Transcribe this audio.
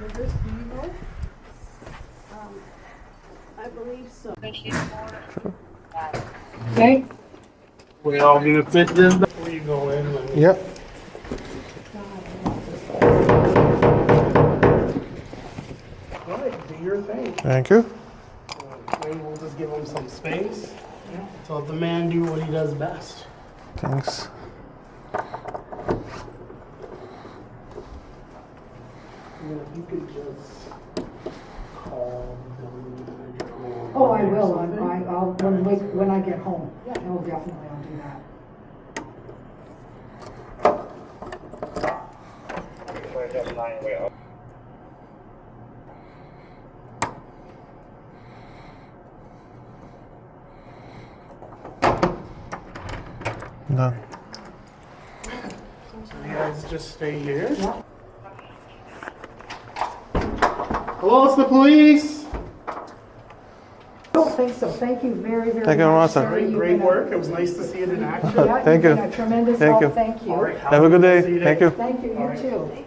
Reverse, do you know? I believe so. Okay. We all gonna fit this before you go in. Yep. All right, do your thing. Thank you. Maybe we'll just give him some space. So let the man do what he does best. Thanks. If you could just call the building manager. Oh, I will. I'll when I get home. Yeah. Oh, definitely, I'll do that. Done. You guys just stay here. Yeah. Hello, it's the police. I don't think so. Thank you very, very much. Thank you very much, sir. Sherry. You've Great been work. It was nice to see it in action. Yeah, Thank you've you. been a tremendous Thank help. you. Thank you. All right, Have a good day. See you Thank you. Thank you. You too.